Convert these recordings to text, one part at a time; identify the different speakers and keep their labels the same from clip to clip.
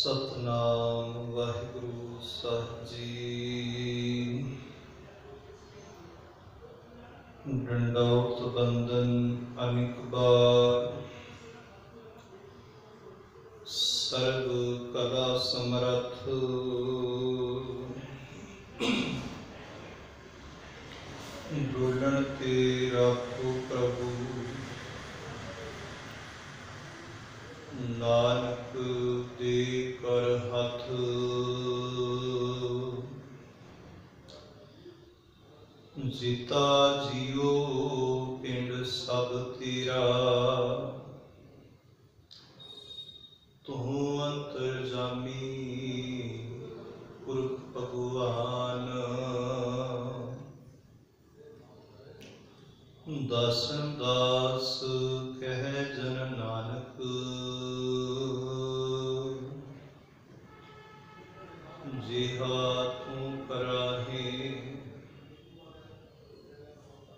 Speaker 1: सतनाम वाहिगुरु साहिब जी। डंडौत बंदन अनेक बार, सर्व कला समर्थ डोलन ते राखो प्रभु। नानक दे कर हथ, जीता जियो पिंड सब तेरा। तू अंतरजामी पुरख भगवान, दासन दास कह जन नानक। जिहा तू कराहे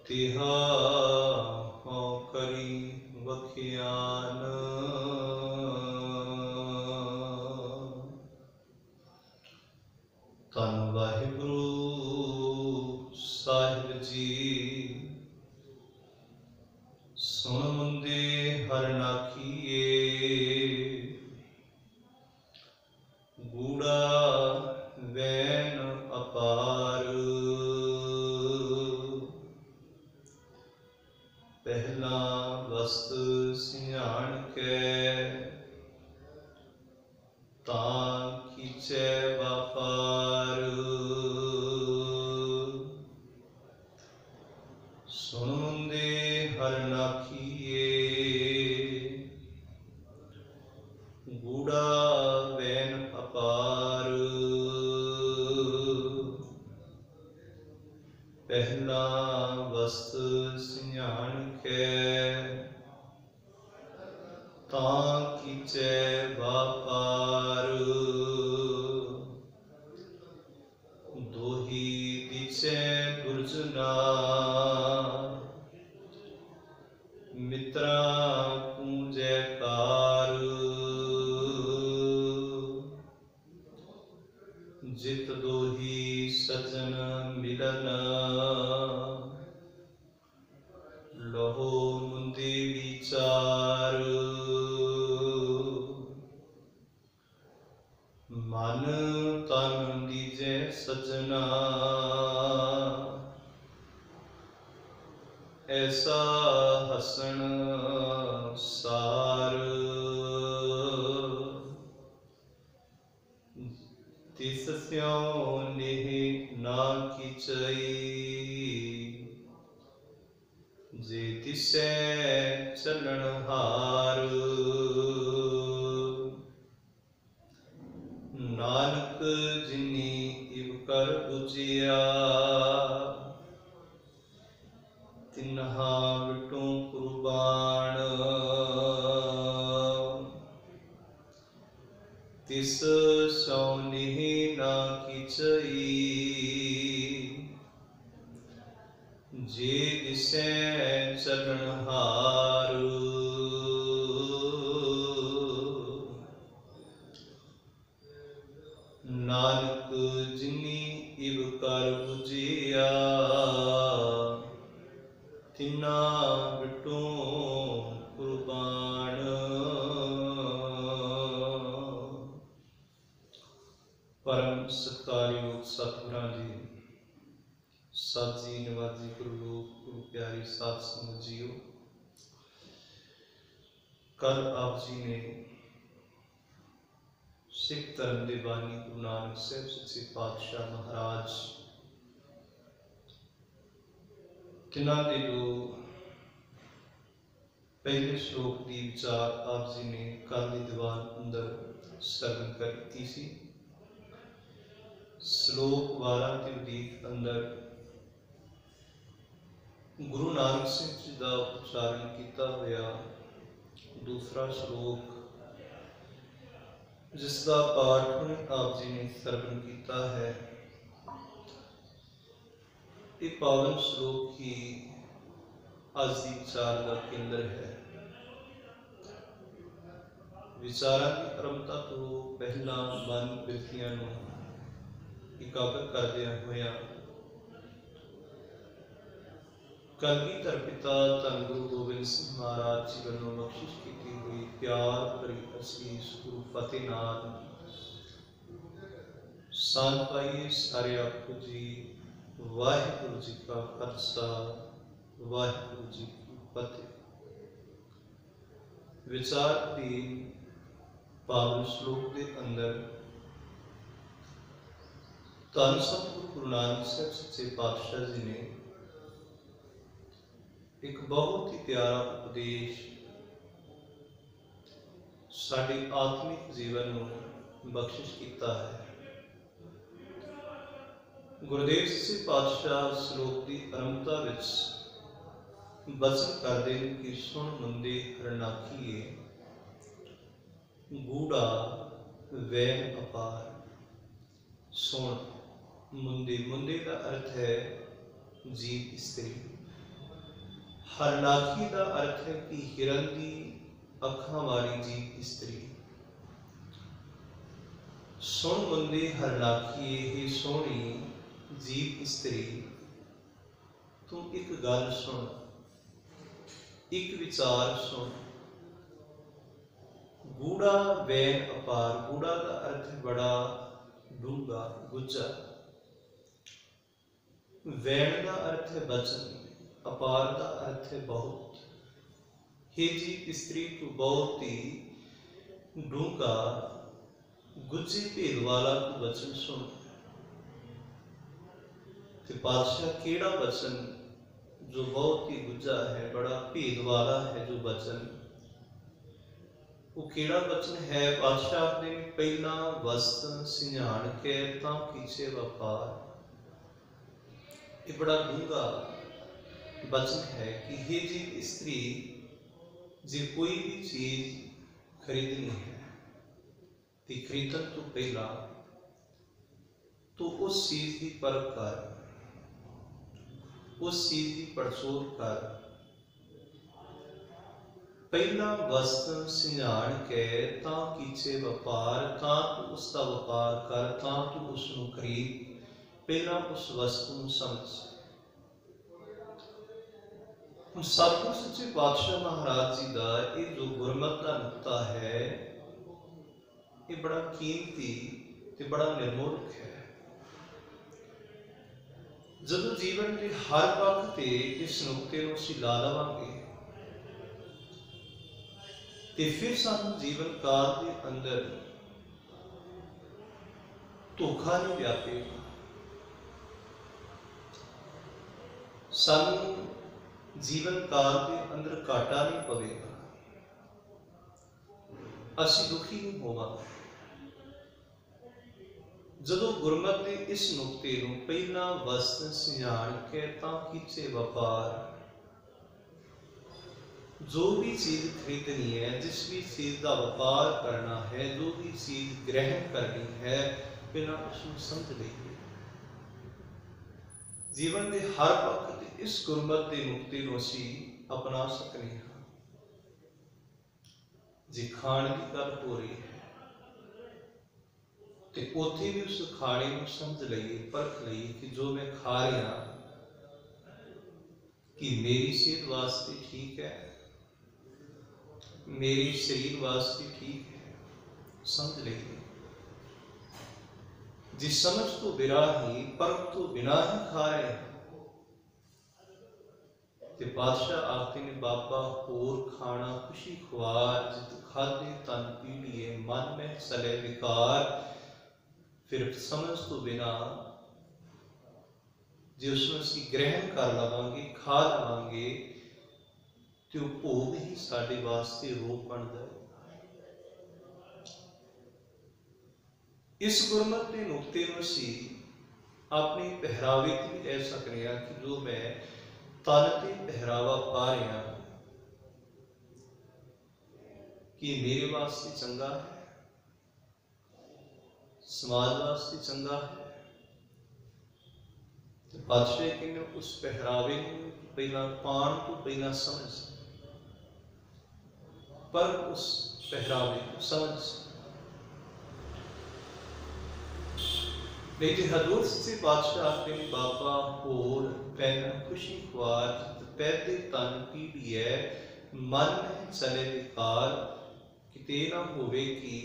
Speaker 1: तिहा हों करी बखियान। धन वाहिगुरु साहिब जी। सुन मुंदे हर नाखीए, गूढ़ा वैन अपार। पहला वस्त सियाण कै, तां खींचे व्यापार। सुन मुंदे हर नाखीए, गूढ़ा वैन अपार। पहला वस्त सियाण कै, तां खींचे व्यापार। दोही दिछे दुर्जना, मित्रा पूंजे कार। जित दोही सजन मिलन, लहो मुंदे विचार। मन तन दीजे सजना, ऐसा हसन सार। तिस स्यों नेह ना खिचई, जे तिसै चलन हार। नानक जिनी इव कर बुझिया, तिन्हा विटों कुर्बान। तिस सौ नेह ना खिचई, जे दिसै चलन हार। नानक जिनी इव कर बुझिया, तिन्ना विटों कुर्बान। परम सत्कारयोग सतगुरां जी, साजी नवाजी गुरु लोक, गुरु प्यारी साध संगत जीओ। कल आप जी ने सिख धर्म के बानी गुरु नानक साहब सच्चे पातशाह महाराज तिन्हां दे जो पहले श्लोक की विचार आप जी ने कल की दीवान अंदर सरगन कर दी सी। श्लोक 12 के उदीत अंदर गुरु नानक सिंह जी का उच्चारण किया हुआ दूसरा श्लोक, जिसका पाठ आप जी ने सरगन किया है, ये पावन श्लोक ही आज की विचार का केंद्र है। ਵਿਚਾਰਾਂ ਦੀ ਆਰੰਭਤਾ ਤੋਂ ਪਹਿਲਾਂ ਮਨ ਬਿਰਤੀਆਂ ਨੂੰ ਇਕਾਗਰ ਕਰਦਿਆਂ ਹੋਇਆਂ ਕਲਗੀਧਰ ਪਿਤਾ ਧੰਨ ਗੁਰੂ ਗੋਬਿੰਦ ਸਿੰਘ ਮਹਾਰਾਜ ਜੀ ਵੱਲੋਂ ਬਖਸ਼ਿਸ਼ ਕੀਤੀ ਹੋਈ ਪਿਆਰ ਭਰੀ ਅਸੀਸ ਗੁਰੂ ਫਤਿਹਨਾਥ ਸੰਤ ਪਾਈਏ ਸਾਰੇ ਆਪੋ ਜੀ। ਵਾਹਿਗੁਰੂ ਜੀ ਕਾ ਖਾਲਸਾ, ਵਾਹਿਗੁਰੂ ਜੀ ਕੀ ਫਤਿਹ। ਵਿਚਾਰ ਦੀ ਪਾਵਨ ਸ਼ਲੋਕ ਦੇ ਅੰਦਰ ਧੰਨ ਸਤਿਗੁਰੂ ਗੁਰੂ ਨਾਨਕ ਸਾਹਿਬ ਸੱਚੇ ਪਾਤਸ਼ਾਹ ਜੀ ਨੇ ਇੱਕ ਬਹੁਤ ਹੀ ਪਿਆਰਾ ਉਪਦੇਸ਼ ਸਾਡੇ ਆਤਮਿਕ ਜੀਵਨ ਨੂੰ ਬਖਸ਼ਿਸ਼ ਕੀਤਾ ਹੈ। ਗੁਰਦੇਵ ਸੱਚੇ ਪਾਤਸ਼ਾਹ ਸ਼ਲੋਕ ਦੀ ਆਰੰਭਤਾ ਵਿੱਚ ਬਚਨ ਕਰਦੇ ਨੇ ਕਿ ਸੁਣ ਮੁੰਦੇ ਹਰਨਾਖੀਏ, ਗੂੜਾ ਵੈਨ ਅਪਾਰ। ਸੁਣ ਮੁੰਦੇ, ਮੁੰਦੇ ਦਾ ਅਰਥ ਹੈ ਜੀਵ ਇਸਤਰੀ। ਹਰਨਾਖੀ ਦਾ ਅਰਥ ਹੈ ਕਿ ਹਿਰਨ ਦੀ ਅੱਖਾਂ ਵਾਲੀ ਜੀਵ ਇਸਤਰੀ। ਸੁਣ ਮੁੰਦੇ ਹਰਨਾਖੀਏ, ਇਹ ਸੋਹਣੀ ਜੀਵ ਇਸਤਰੀ, ਤੂੰ ਇੱਕ ਗੱਲ ਸੁਣ, ਇੱਕ ਵਿਚਾਰ ਸੁਣ। ਗੂੜਾ ਵੈਨ ਅਪਾਰ। ਗੂੜਾ ਦਾ ਅਰਥ ਹੈ ਬੜਾ ਡੂੰਘਾ, ਗੁੱਝਾ। ਵੈਨ ਦਾ ਅਰਥ ਹੈ ਬਚਨ, ਅਪਾਰ ਦਾ ਅਰਥ ਹੈ ਬਹੁਤ। हे जी स्त्री, तू बहुत ही डूंघा गुज्जे भेद वाला तू वचन सुन। ते पातशाह केड़ा वचन जो बहुत ही गुज्जा है, बड़ा भेद वाला है जो वचन, वो केड़ा वचन है? पातशाह ने पहला वस्त सिंझाण के तां कीचे व्यापार। ये बड़ा डूंघा वचन है कि हे जी स्त्री, जे कोई भी चीज खरीदनी है तो खरीदन तो पहला तो उस चीज की परख कर, उस चीज की पड़चोल कर। पहला वस्त सिंझाण के तां कीचे व्यापार, तां तू उसका व्यापार कर, तां तू उसनूं खरीद। पहला उस वस्तु नूं समझ। ਹੁਣ ਸਤਿਗੁਰ ਸੱਚੇ ਪਾਤਸ਼ਾਹ ਮਹਾਰਾਜ ਜੀ ਦਾ ਇਹ ਜੋ ਗੁਰਮਤਿ ਦਾ ਨੁਕਤਾ ਹੈ, ਇਹ ਬੜਾ ਕੀਮਤੀ ਤੇ ਬੜਾ ਨਿਰਮੋਲਕ ਹੈ। ਜਦੋਂ ਜੀਵਨ ਦੇ ਹਰ ਪੱਖ ਤੇ ਇਸ ਨੁਕਤੇ ਨੂੰ ਅਸੀਂ ਲਾ ਲਵਾਂਗੇ ਤੇ ਫਿਰ ਸਾਨੂੰ ਜੀਵਨ ਕਾਲ ਦੇ ਅੰਦਰ ਧੋਖਾ ਨਹੀਂ ਵਿਆਪੇਗਾ। ਸਾਨੂੰ जीवन काल के अंदर घाटा नहीं पवेगा, असी दुखी नहीं होवांगे। जदों गुरमत के इस नुकते नूं पहला वस्त सिंझाण के तां कीचे व्यापार। जो भी चीज खरीदनी है, जिस भी चीज का व्यापार करना है, जो भी चीज ग्रहण करनी है, पहला उसनूं समझ लईए। जीवन के हर पक्ष इस गुरमत के नुकते को असी अपना सकते हैं। जे खाने की गल हो रही है तो उत्थे भी उस खाने को समझ लईए, परख लईए कि जो मैं खा रहा कि मेरी सेहत वास्ते ठीक है, मेरे शरीर वास्ते ठीक है, समझ लईए। जिस समझ तो बिना ही, परख तो बिना ही खा रहे हैं ते पातशाह आखते ने बाबा होर खाना खुशी खुआर, जित खादे तन पीड़िए, मन में चले विकार। फिर समझ तो बिना जो उसमें असीं ग्रहण कर लवांगे, खा लवांगे, तो भोग ही साडे वास्ते रोग बनता है। इस गुरमत के नुकते में असीं अपने पहरावे ते भी ले सकते हैं कि जो मैं तन ते पहरावा पा रहा कि मेरे वास्ते चंगा है, समाज वास्ते चंगा है। तो पातशाह कहते उस पहरावे को पहला पाण तो पहला समझ, पर उस पहरावे को समझ सके। नहीं तो हजूर से बादशाह आखते ने बाबा होर पैन खुशी खुआर पैदे तन पीड़ी है मन चले विकार किते ना होवे कि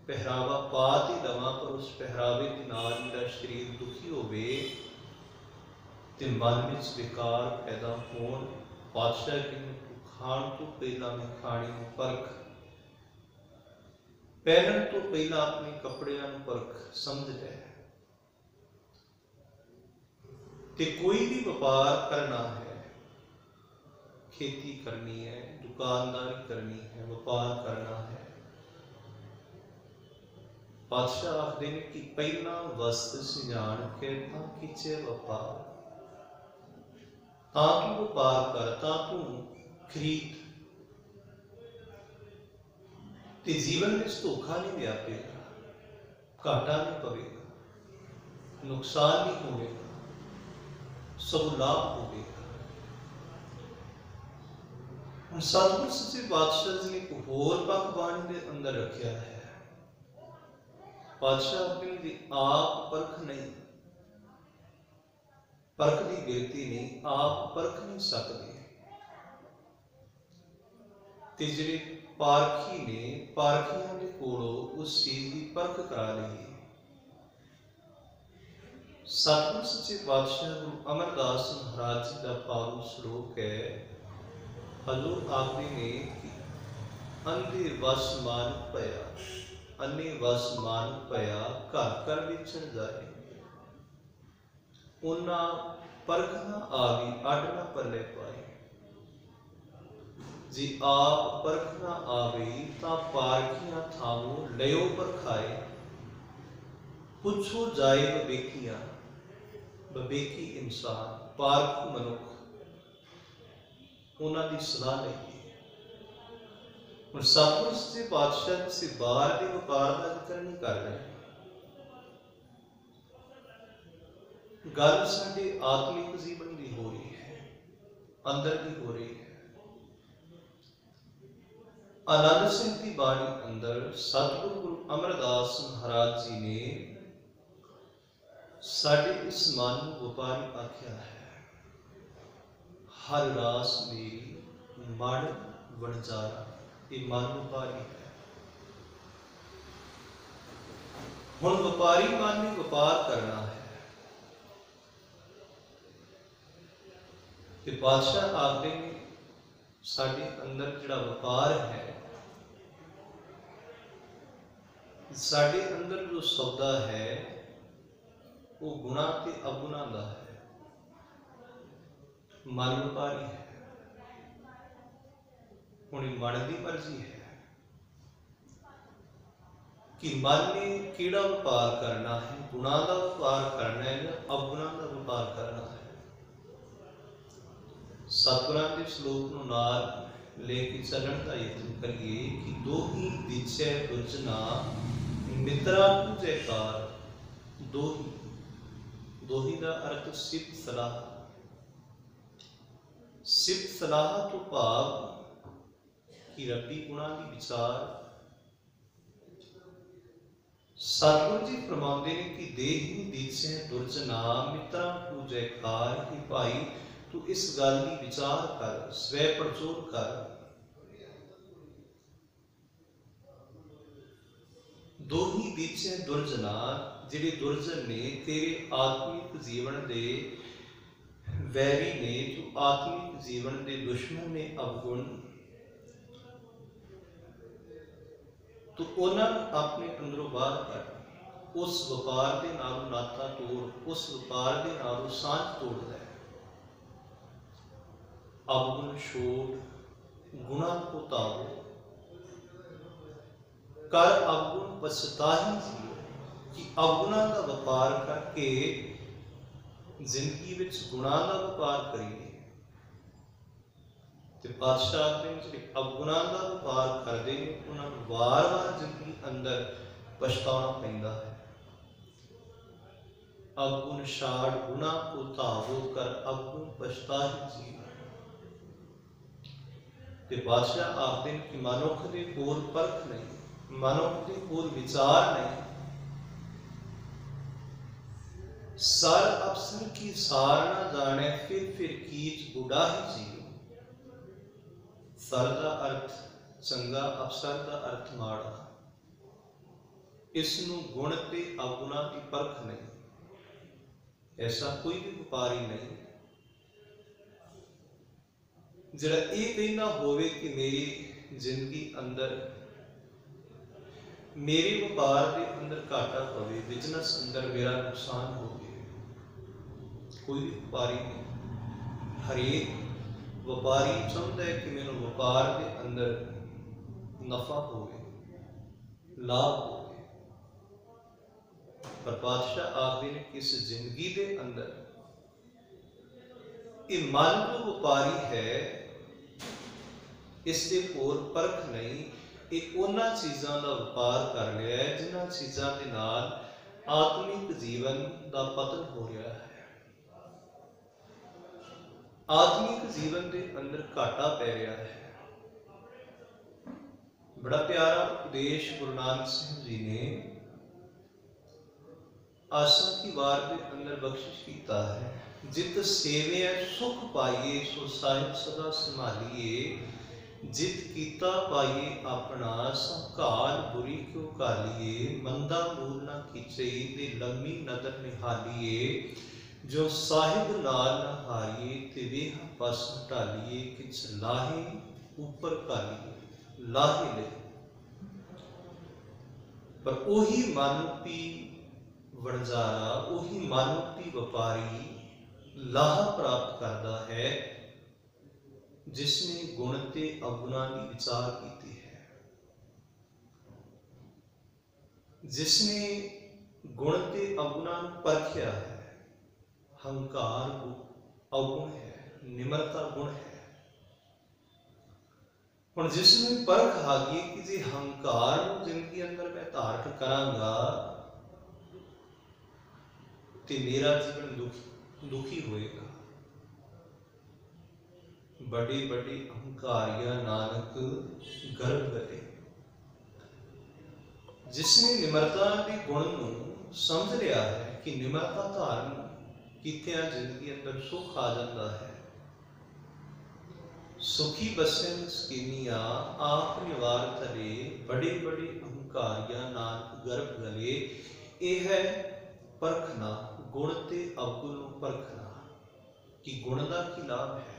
Speaker 1: पहरावा पा तो लवां पर उस पहरावे के नाल मेरा शरीर दुखी होवे ते मन में विकार पैदा होण। बादशाह की खाण तो पहला मैं खाणी नूं परख, पहनण तो पहला अपने कपड़ियां नूं परख समझ ले। ते कोई भी व्यापार करना है, खेती करनी है, दुकानदारी करनी है, व्यापार करना है, बादशाह आखते हैं कि पहला वस्त सिजान के तां कीचे व्यापार, तां तू व्यापार कर, तां तू खरीद ते जीवन में धोखा नहीं व्यापेगा, घाटा नहीं पवेगा, नुकसान नहीं होगा, सब लाभ होगा। सतगुरु सच्चे बादशाह जी ने एक होर पख बाणी के अंदर रखा है। बादशाह अपनी आप परख नहीं, परख की गिनती नहीं, आप परख नहीं सकते। ते जिहड़े पारखी ने पारखियां दे कोलों उस चीज की परख करा ली। सतगुरु सच्चे पातशाह गुरु अमरदास महाराज जी का पावन श्लोक है। हजूर आखते ने कि अंधे वस मान पया, अन्ने वस मान पया, घर घर विचण जाए, उन्ना परख ना आवी अड ना पल्ले पाए। जे आप परख ना आवे ता पारखियां थामो लयो परखाए, पुछो जाए बबेकियां, बबेकी इंसान पारखू मनुख उन्होंने सलाह लईए। हुण सतगुरु सच्चे पातशाह से बाहर के व्यापार का जिक्र नहीं कर रहे, गल साडे आत्मिक जीवन की हो रही है, अंदर की हो रही है। आनंद सिंह की बाणी अंदर सतगुरु गुरु अमरदास महाराज जी ने साडे इस मन को व्यापारी आख्या है। हर रास मेरी मन वणजारा, ये मन व्यापारी है। हुण व्यापारी मन ने व्यापार करना है कि बादशाह आखदे ने साडे अंदर जिहड़ा व्यापार है, साडे अंदर जो सौदा है वो गुणा ते अवगुणा का है। मन व्यापारी है, हुण मन की मर्जी है कि मन ने किहड़ा व्यापार करना है, गुणा का व्यापार करना है या अवगुणा का व्यापार करना है। सतगुरां के श्लोक नूं नाल लेके चलण का यत्न करिए कि दो ही दिछै दुजना मित्रा को जयकार। दोही का अर्थ सिफ्त सलाह, सिफ्त सलाह तो भाव कि रब्बी गुणा की विचार। सतगुरु जी फरमाते हैं कि देही दिछै दुर्जना मित्रा को जयकार। कि भाई तू इस गल की विचार कर, स्वै परचोर कर। दोही दिछै दुर्जना, जिहड़े दुर्जन ने तेरे आत्मिक जीवन दे वैरी ने, जो आत्मिक जीवन दे दुश्मन ने अवगुण, तो उन्होंने अपने अंदरों बाहर कर। उस व्यापार के नालों नाता तोड़, उस व्यापार के नालों सांझ तोड़ दे। अवगुण छोड़ गुणा को तावो, कर अवगुण पछताही जियो। कि अवगुणा का व्यापार करके जिंदगी विच गुणा का व्यापार करिए। ते बादशाह ने जिहड़े अवगुणा का व्यापार करते हैं उन्होंने वार वार जिंदगी अंदर पछताना पैंदा है। अवगुण छाड़ गुणा को धावो, कर अवगुण पछताही जियो। ਤੇ ਬਾਦਸ਼ਾਹ ਆਖਦੇ ਨੇ ਕਿ ਮਨੁੱਖ ਦੇ ਕੋਲ ਪਰਖ ਨਹੀਂ, ਮਨੁੱਖ ਦੇ ਕੋਲ ਵਿਚਾਰ ਨਹੀਂ। ਸਰ ਅਫਸਰ ਕੀ ਸਾਰ ਨਾ ਜਾਣੇ, ਫਿਰ ਕੀਚ ਬੁਢਾ ਹੀ ਜੀਓ। ਸਰ ਦਾ ਅਰਥ ਚੰਗਾ, ਅਫਸਰ ਦਾ ਅਰਥ ਮਾੜਾ। ਇਸ ਨੂੰ ਗੁਣ ਤੇ ਅਵਗੁਣਾਂ ਦੀ ਪਰਖ ਨਹੀਂ। ਐਸਾ ਕੋਈ ਵੀ ਵਪਾਰੀ ਨਹੀਂ ਜਿਹੜਾ ਇਹ ਕਹਿੰਦਾ ਹੋਵੇ ਕਿ ਮੇਰੀ ਜ਼ਿੰਦਗੀ ਅੰਦਰ, ਮੇਰੇ ਵਪਾਰ ਦੇ ਅੰਦਰ ਘਾਟਾ ਪਵੇ, ਬਿਜ਼ਨਸ ਅੰਦਰ ਮੇਰਾ ਨੁਕਸਾਨ ਹੋਵੇ। ਕੋਈ ਵੀ ਵਪਾਰੀ ਨਹੀਂ। ਹਰੇਕ ਵਪਾਰੀ ਚਾਹੁੰਦਾ ਹੈ ਕਿ ਮੈਨੂੰ ਵਪਾਰ ਦੇ ਅੰਦਰ ਨਫਾ ਹੋਵੇ, ਲਾਭ ਹੋਵੇ। ਪਰ ਬਾਦਸ਼ਾਹ ਆਖਦੇ ਨੇ ਕਿ ਇਸ ਜ਼ਿੰਦਗੀ ਦੇ ਅੰਦਰ ਇਹ ਮਨ ਜੋ ਵਪਾਰੀ ਹੈ, ਇਸ ਦੇ ਕੋਲ ਪਰਖ ਨਹੀਂ। ਇਹ ਉਹਨਾਂ ਚੀਜ਼ਾਂ ਦਾ ਵਪਾਰ ਕਰ ਰਿਹਾ ਹੈ ਜਿਨ੍ਹਾਂ ਚੀਜ਼ਾਂ ਦੇ ਨਾਲ ਆਤਮਿਕ ਜੀਵਨ ਦਾ ਪਤਨ ਹੋ ਰਿਹਾ ਹੈ, ਆਤਮਿਕ ਜੀਵਨ ਦੇ ਅੰਦਰ ਘਾਟਾ ਪੈ ਰਿਹਾ ਹੈ। ਬੜਾ ਪਿਆਰਾ ਉਪਦੇਸ਼ ਗੁਰੂ ਨਾਨਕ ਸਾਹਿਬ ਜੀ ਨੇ ਆਸਾ ਕੀ ਵਾਰ ਦੇ ਅੰਦਰ ਬਖਸ਼ਿਸ਼ ਕੀਤਾ ਹੈ। ਜਿਤ ਸੇਵਿਆ ਸੁਖ ਪਾਈਏ, ਸੋ ਸਾਹਿਬ ਸਦਾ ਸੰਭਾਲੀਏ। ਜਿਤ ਕੀਤਾ ਪਾਈਏ ਆਪਣਾ, ਸੰਘਾਲ ਬੁਰੀ ਕਿਉ ਘਾਲੀਏ। ਮੰਦਾ ਮੂਲ ਨਾ ਕੀਚਈ, ਤੇ ਲੰਮੀ ਨਦਰ ਨਿਹਾਲੀਏ। ਜੋ ਸਾਹਿਬ ਨਾਲ ਨਾ ਹਾਰੀਏ, ਤੇ ਵੇਹ ਪਸ ਢਾਲੀਏ। ਕਿਛ ਲਾਹੇ ਉੱਪਰ ਘਾਲੀਏ, ਲਾਹੇ ਲਈ। ਪਰ ਉਹੀ ਮਨੁੱਖੀ ਵਣਜਾਰਾ, ਉਹੀ ਮਨੁੱਖੀ ਵਪਾਰੀ ਲਾਹਾ ਪ੍ਰਾਪਤ ਕਰਦਾ ਹੈ ਜਿਸਨੇ ਗੁਣ ਤੇ ਅਵਗੁਣਾਂ ਦੀ ਵਿਚਾਰ ਕੀਤੀ ਹੈ, ਜਿਸਨੇ ਗੁਣ ਤੇ ਅਵਗੁਣਾਂ ਨੂੰ ਪਰਖਿਆ ਹੈ। ਹੰਕਾਰ ਅਵਗੁਣ ਹੈ, ਨਿਮਰਤਾ ਗੁਣ ਹੈ। ਹੁਣ ਜਿਸ ਨੂੰ ਪਰਖ ਆ ਗਈ ਕਿ ਜੇ ਹੰਕਾਰ ਨੂੰ ਜ਼ਿੰਦਗੀ ਅੰਦਰ ਮੈਂ ਧਾਰਨ ਕਰਾਂਗਾ ਤੇ ਮੇਰਾ ਜੀਵਨ ਦੁਖੀ ਹੋਏਗਾ। ਬੜੇ ਬੜੇ ਅਹੰਕਾਰੀਆ ਨਾਨਕ ਗਰਭ ਗਏ। ਜਿਸਨੇ ਨਿਮਰਤਾ ਦੇ ਗੁਣ ਨੂੰ ਸਮਝ ਲਿਆ ਹੈ ਕਿ ਨਿਮਰਤਾ ਧਾਰਨ ਕੀਤਿਆਂ ਜ਼ਿੰਦਗੀ ਅੰਦਰ ਸੁਖ ਆ ਜਾਂਦਾ ਹੈ। ਸੁਖੀ ਬਸਨ ਸਕੀਨੀਆ, ਆਪ ਨਿਵਾਰ ਧਰੇ। ਬੜੇ ਬੜੇ ਅਹੰਕਾਰੀਆ ਨਾਨਕ ਗਰਭ ਗਲੇ। ਇਹ ਹੈ ਪਰਖਣਾ, ਗੁਣ ਤੇ ਅਵਗੁਣ ਨੂੰ ਪਰਖਣਾ ਕਿ ਗੁਣ ਦਾ ਕੀ ਲਾਭ ਹੈ,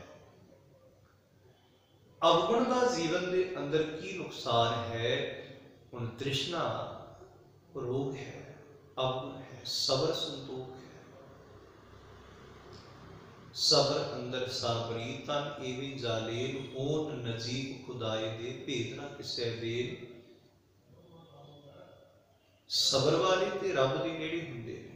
Speaker 1: ਅਵਗੁਣ ਦਾ ਜੀਵਨ ਦੇ ਅੰਦਰ ਕੀ ਨੁਕਸਾਨ ਹੈ। ਹੁਣ ਤ੍ਰਿਸ਼ਨਾ ਰੋਗ ਹੈ, ਅਵਗੁਣ ਹੈ, ਸਬਰ ਸੰਤੋਖ ਹੈ। ਸਬਰ ਅੰਦਰ ਸਾਬਰੀ, ਤਨ ਏਵੇਂ ਜਾਲੇ। ਓਨ ਨਜੀਬ ਖੁਦਾਏ ਦੇ, ਭੇਦ ਨਾ ਕਿਸੇ ਦੇ। ਸਬਰ ਵਾਲੇ ਤੇ ਰੱਬ ਦੇ ਨੇੜੇ ਹੁੰਦੇ ਨੇ।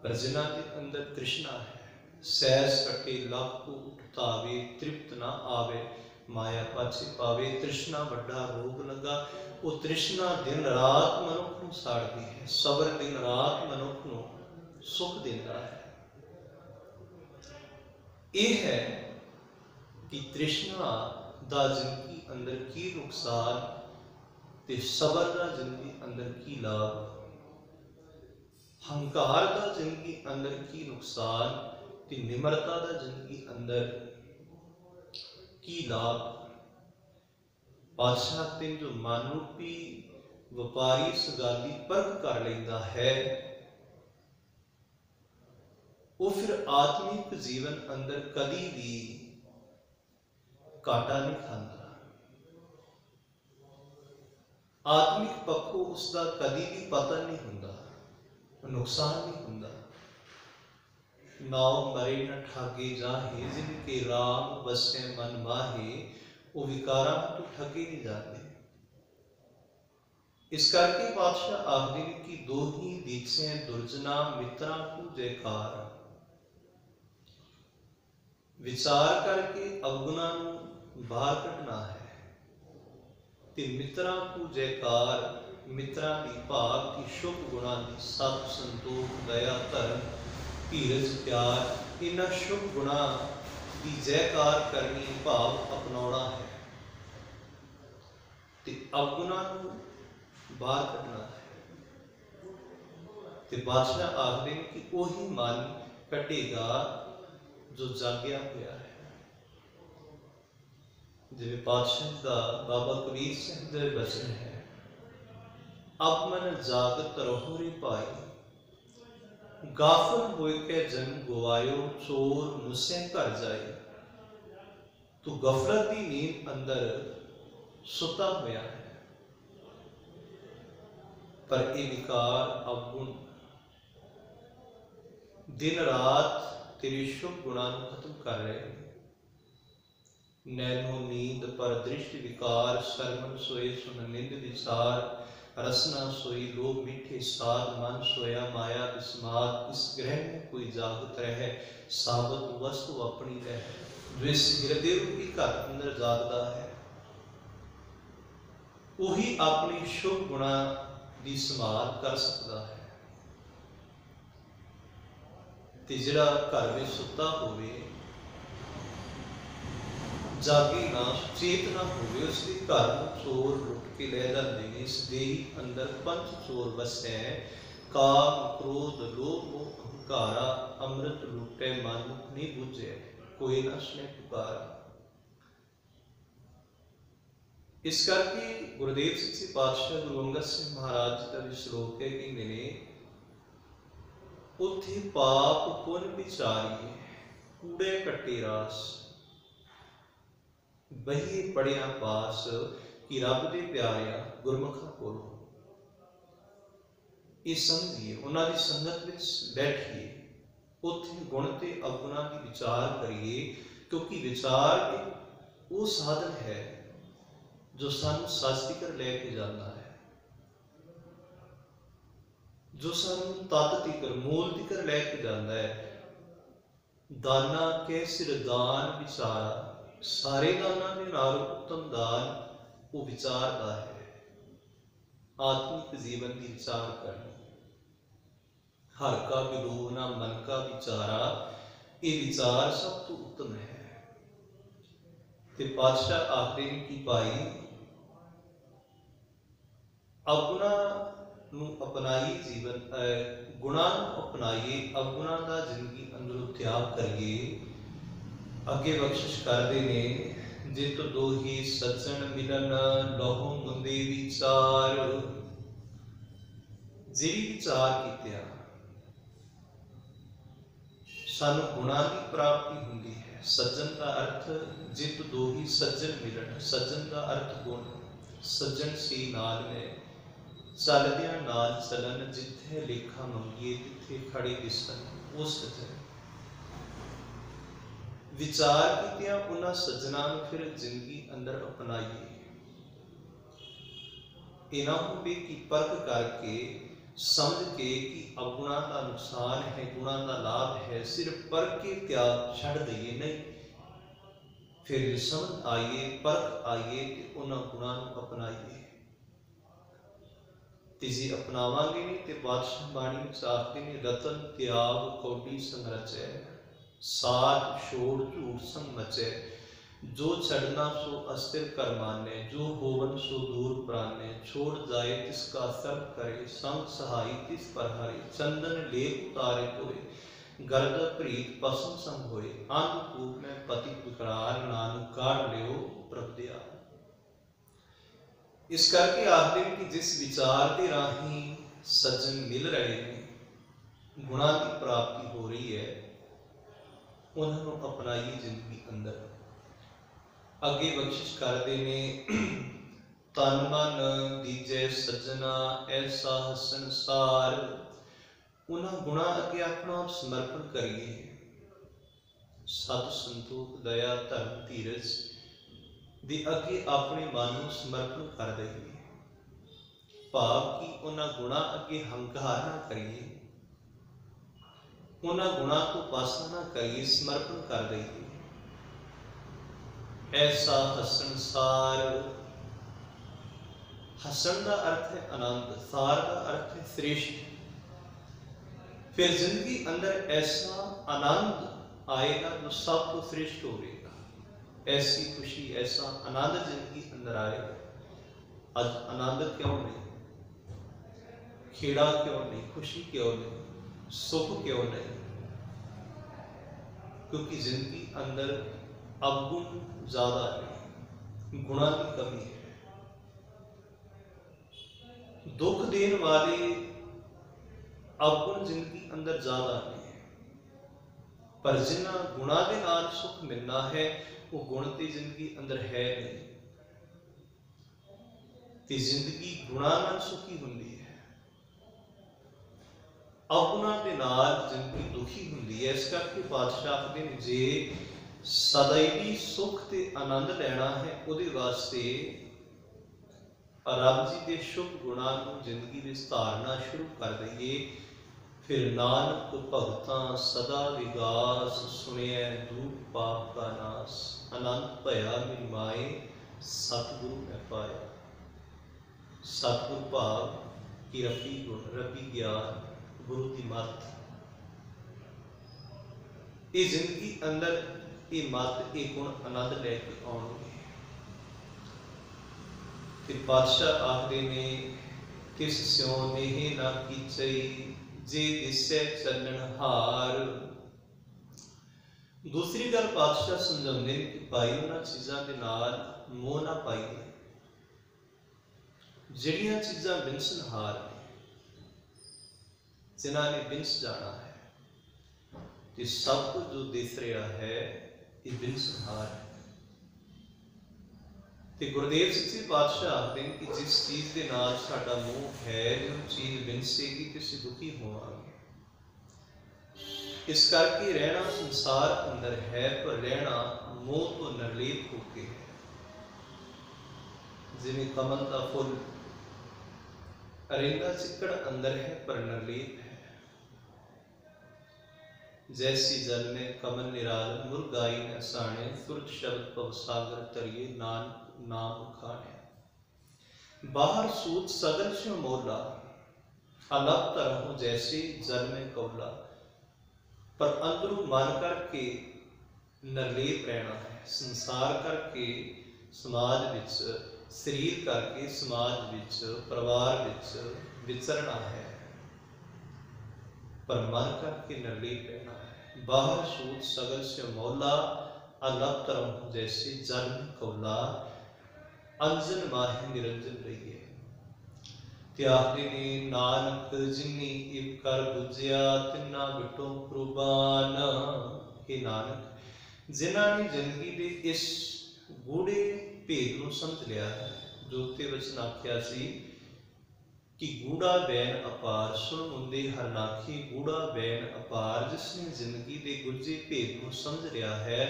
Speaker 1: ਪਰ ਜਿਨ੍ਹਾਂ ਦੇ ਅੰਦਰ ਤ੍ਰਿਸ਼ਨਾ ਹੈ, ਸੈਸ ਕੱਟੇ ਲੱਖ ਉਠਤਾਵੇ। ਤ੍ਰਿਪਤ ਨਾ ਆਵੇ, ਮਾਇਆ ਪਾਛੇ ਪਾਵੇ। ਤ੍ਰਿਸ਼ਨਾ ਵੱਡਾ ਰੋਗ ਲੱਗਾ। ਉਹ ਤ੍ਰਿਸ਼ਨਾ ਦਿਨ ਰਾਤ ਮਨੁੱਖ ਨੂੰ ਸਾੜਦੀ ਹੈ। ਸਬਰ ਦਿਨ ਰਾਤ ਮਨੁੱਖ ਨੂੰ ਸੁਖ ਦਿੰਦਾ ਹੈ। ਇਹ ਹੈ ਕਿ ਤ੍ਰਿਸ਼ਨਾ ਦਾ ਜ਼ਿੰਦਗੀ ਅੰਦਰ ਕੀ ਨੁਕਸਾਨ ਤੇ ਸਬਰ ਦਾ ਜ਼ਿੰਦਗੀ ਅੰਦਰ ਕੀ ਲਾਭ। ਹੰਕਾਰ ਦਾ ਜ਼ਿੰਦਗੀ ਅੰਦਰ ਕੀ ਨੁਕਸਾਨ ਤੇ ਨਿਮਰਤਾ ਦਾ ਜ਼ਿੰਦਗੀ ਅੰਦਰ ਕੀ ਲਾਭ। ਬਾਦਸ਼ਾਹ ਤੇ ਜੋ ਮਨ ਰੂਪੀ ਵਪਾਰੀ ਇਸ ਗੱਲ ਦੀ ਪਰਖ ਕਰ ਲੈਂਦਾ ਹੈ, ਉਹ ਫਿਰ ਆਤਮਿਕ ਜੀਵਨ ਅੰਦਰ ਕਦੀ ਵੀ ਘਾਟਾ ਨਹੀਂ ਖਾਂਦਾ। ਆਤਮਿਕ ਪੱਖੋਂ ਉਸਦਾ ਕਦੀ ਵੀ ਪਤਨ ਨਹੀਂ ਹੁੰਦਾ, ਨੁਕਸਾਨ ਨਹੀਂ ਹੁੰਦਾ। ਨਾਉ ਮਰੇ ਨ ਠਾਗੇ ਜਾਹੇ, ਜਿਨ ਕੇ ਰਾਮ ਵਸੈ ਮਨ ਮਾਹੇ। ਉਹ ਵਿਕਾਰਾਂ ਤੋਂ ਠੱਗੇ ਨਹੀਂ ਜਾਂਦੇ। ਇਸ ਕਰਕੇ ਪਾਤਸ਼ਾਹ ਆਖਦੇ ਨੇ ਕਿ ਦੋਹੀ ਦੀਕਸੇ ਦੁਰਜਨਾ, ਮਿੱਤਰਾਂ ਕੋ ਜੈਕਾਰ। ਵਿਚਾਰ ਕਰਕੇ ਅਵਗੁਣਾਂ ਨੂੰ ਬਾਹਰ ਕੱਢਣਾ ਹੈ ਤੇ ਮਿੱਤਰਾਂ ਕੋ ਜੈਕਾਰ। ਮਿੱਤਰਾਂ ਦੀ ਭਾਵ ਕਿ ਸ਼ੁਭ ਗੁਣਾਂ ਦੀ, ਸਤ, ਸੰਤੋਖ, ਦਇਆ, ਧਰਮ, ਧੀਰਜ, ਪਿਆਰ, ਇਹਨਾਂ ਸ਼ੁਭ ਗੁਣਾਂ ਦੀ ਜੈਕਾਰ ਕਰਨੀ ਭਾਵ ਅਪਣਾਉਣਾ ਹੈ ਤੇ ਅਵਗੁਣਾਂ ਨੂੰ ਬਾਹਰ ਕੱਢਣਾ ਹੈ। ਤੇ ਬਾਦਸ਼ਾਹ ਆਖਦੇ ਨੇ ਕਿ ਉਹੀ ਮਨ ਕੱਢੇਗਾ ਜੋ ਜਾਗਿਆ ਹੋਇਆ ਹੈ। ਜਿਵੇਂ ਪਾਤਸ਼ਾਹ ਦਾ ਬਾਬਾ ਕਬੀਰ ਸਿੰਘ ਦੇ ਬਚਨ ਹੈ, ਅਬ ਮਨ ਜਾਗਤ ਰਹੋ ਰੇ ਭਾਈ, ਗਾਫਲ ਹੋਇ ਕੇ ਜਨਮ ਗਵਾਇਓ, ਚੋਰ ਮੁਸੇ ਘਰ ਜਾਏ। ਤੂੰ ਗਫਲਤ ਦੀ ਨੀਂਦ ਅੰਦਰ ਸੁੱਤਾ ਹੋਇਆ ਹੈ, ਪਰ ਇਹ ਵਿਕਾਰ ਅਵਗੁਣ ਦਿਨ ਰਾਤ ਤੇਰੇ ਸ਼ੁਭ ਗੁਣਾਂ ਨੂੰ ਖਤਮ ਕਰ ਰਹੇ ਨੇ। ਨੈਨੋ ਨੀਂਦ ਪਰ ਦ੍ਰਿਸ਼ਟ ਵਿਕਾਰ, ਸਰਮਨ ਸੋਏ ਸੁਨ ਨਿੰਦ ਵਿਸਾਰ, रसना सोई लोग मीठे साध, मन सोया माया विस्माद। इस ग्रह में कोई जागत रहे, साबत वस्तु अपनी रहे। जो इस हृदय रूपी घर अंदर जागदा है, वही अपने शुभ गुणा की संभाल कर सकता है। ते जिहड़ा घर में सुता होवे, जागे ना, चेत ना होवे, उसके घर में चोर लुट के ले जाते हैं। इस देही अंदर पंच चोर वसै, काम क्रोध लोभ मोह अहंकारा, अमृत लुटे मन नहीं बुझे, कोई ना सुने पुकारा। इस करके गुरुदेव सच्चे पातशाह गुरु अंगद सिंह महाराज जी का भी श्लोक है कि मैंने उथे पाप पुन विचारिए, कूड़े कट्टे रास, बही पढ़िया पास, कि रब दे प्यारिया गुरमुखा कोलों। ये समझिए, उन्होंने संगत में बैठिए, उत्थे गुण ते अवगुणां की विचार करिए, क्योंकि विचार एक वो साधन है जो सानू सच तिकर लैके जाता है, जो सानू तत्त तिकर मूल तिकर लैके जाता है। दाना के सिर दान विचारा, सारे दाना के नाल उत्तम दान वो विचार का है। आत्मिक जीवन की विचार करनी, हर का विलोना मन का विचारा, ये विचार सब तो उत्तम है। ते पातशाह आखदे ने कि भाई अवगुणा नूं अपनाइए, जीवन गुणा नूं अपनाइए, अवगुणा का जिंदगी अंदरों त्याग करिए। अगे बख्शिश करते ने, जित दो ही सज्जन मिलन, लहो मुंदे विचार। जी विचार कीतिया सानू गुणा की प्राप्ति हुंदी है। सज्जन का अर्थ जित दो ही सज्जन मिलन, सज्जन का अर्थ गुण। सज्जन सी नाल ने चलदियां नाल चलन, जिथे लेखा मंगिए तिथे खड़े दिसन, वो सज्जन। विचार कीतिया उन्हां सज्जनां नूं फिर जिंदगी अंदर अपनाइए। इना होवे कि परख करके समझ के कि अवगुणा का नुकसान है, गुणा का लाभ है, सिर्फ परख के त्याग छड़ दईए नहीं। फिर समझ आइए, परख आइए कि उन्हां गुणा नूं अपनाइए। ते जे अपनावांगे नहीं ते बादशाह बाणी विच आखदे ने, रतन त्याग कौडी संरचै, साध छोड़ झूठ संग मचे। जो छड़ना सो अस्थिर कर माने, जो होवन सो दूर प्राणे। छोड़ जाए तिसका सर्व करे, संग सहाय तिस पर हरे। चंदन लेप उतारे कोय, गर्द प्रीत पसम संग होए। अन्नकूप में पति पुकार, नानक काढ़ लियो प्रभ दया। इस करके आखदे कि जिस विचार के राही सज्जन मिल रहे हैं, गुणा की प्राप्ति हो रही है, उन्होंने अपनाइए जिंदगी अंदर। अगे बख्शिश करते ने, तन मन दीजे सज्जना, ऐसा संसार। उन्होंने गुणा अगे अपना आप समर्पण करिए। सत संतोख दया धर्म धीरज दे अगे अपने मन को समर्पण कर दईए। भाव कि उन्होंने गुणा अगे हंकार ना करिए, उन्होंने गुणा तो पासा ना करिए, समर्पण कर दईए। ऐसा हसन सार, हसन का अर्थ है आनंद, सार का अर्थ है श्रेष्ठ। फिर जिंदगी अंदर ऐसा आनंद आएगा जो सब तो श्रेष्ठ होगा। ऐसी खुशी, ऐसा आनंद जिंदगी अंदर आएगा। आज आनंद क्यों नहीं, खेड़ा क्यों नहीं, खुशी क्यों नहीं, सुख क्यों नहीं? क्योंकि जिंदगी अंदर अवगुण ज्यादा है, गुणा की कमी है। दुख देने वाले अवगुण जिंदगी अंदर ज्यादा नहीं है, पर जिन्हां गुणा दे नाल सुख मिलना है वो गुण ते जिंदगी अंदर है नहीं। ते जिंदगी गुणा नाल सुखी हुंदी है, अवगुणा दे नाल जिंदगी दुखी हुंदी है। इस करके पातशाह आखदे ने जे सदैवी सुख ते आनंद लैना है उहदे वास्ते रब जी के शुभ गुणों को जिंदगी में धारना शुरू कर दईए। फिर नानक भगतां सदा विगास, सुनिए दूर पाप का नाश। आनंद भया मेरी माए, सतगुरु मैं पाया। सतगुरु भाव कि रबी गुण, रबी ज्ञान, गुरु की मत। ये जिंदगी अंदर ये मत, ये गुण आनंद लैके आउणगे। पातशाह आखदे ने तिस स्यों नेह ना कीचई, जे दिसै चलन हार। दूसरी गल पातशाह समझाते हैं कि भाई उन्होंने चीज़ों के नाल मोह ना पाइए जिहड़ियां चीज़ां बिनसनहार ने, जिन्हां ने बिनस जाना है। ते सब कुछ जो दिस रहा है ये बिनसनहार है। तो गुरुदेव सच्चे पातशाह आखते हैं कि जिस चीज़ के नाल साडा मोह है, जो चीज़ बिनसेगी तो असीं दुखी होवांगे। इस करके रहना संसार अंदर है, पर रहना मोह तो निर्लेप होके है। जिवें कमल का फुल रहिंदा चिक्कड़ अंदर है पर निर्लेप है। जैसी जल में कमल निराल, मुरगाई न साणे, सुरत शब्द पव सागर तरिए, नानक नाम खाने। बाहर सूत सदर से मोला, अलग तरह जैसे जल में कौला। पर अंदरों मन करके निर्लेप रहना है। संसार करके समाज विच, शरीर करके समाज विच, परिवार विच विचरना है, पर मन करके निर्लेप रहना है। बाहर सूत सगल से मौला, अलग तरह जैसे जल में कौला। अंजन माहे निरंजन रहिए। त्यागते ने नानक जिन्नी इव कर बुझिया, तिन्ना बिटो कुर्बान। हे नानक, जिन्हां ने जिंदगी के इस गूढ़े भेद को समझ लिया है, जो ते वचन आख्या सी कि गूढ़ा बैन अपार, सुन मुंदे हर नाखी। गूढ़ा बैन अपार, जिसने जिंदगी के गुझे भेद को समझ लिया है,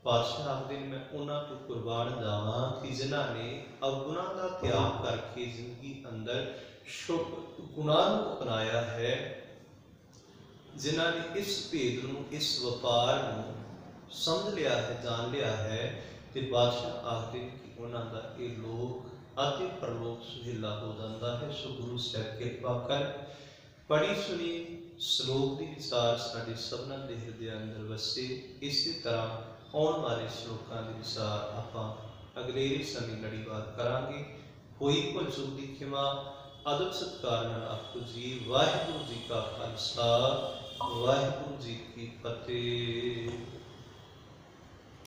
Speaker 1: पातशाह आखदे मैं उन्हां तो कुर्बान जावां कि जिन्हां ने अवगुणां दा त्याग करके जिंदगी अंदर शुभ गुणां नूं अपनाया है, जिन्हां ने इस भेद नूं, इस वपार नूं समझ लिया है, जान लिया है। ते पातशाह आखदे कि उन्हां दा ये लोक अति परलोक सुहेला हो जाता है। सो गुरु साहब किरपा कर पढ़ी सुनी श्लोक की विचार साडे सबनां दे हिरदे अंदर वसे। इसी तरह आने वाले श्लोकों के विचार आपां अगले समय लड़ीवार करांगे। होई भुल चूक दी खिमा, अदब सत्कार नाल आखो जी। वाहिगुरू जी का खालसा, वाहिगुरू जी की फतेह।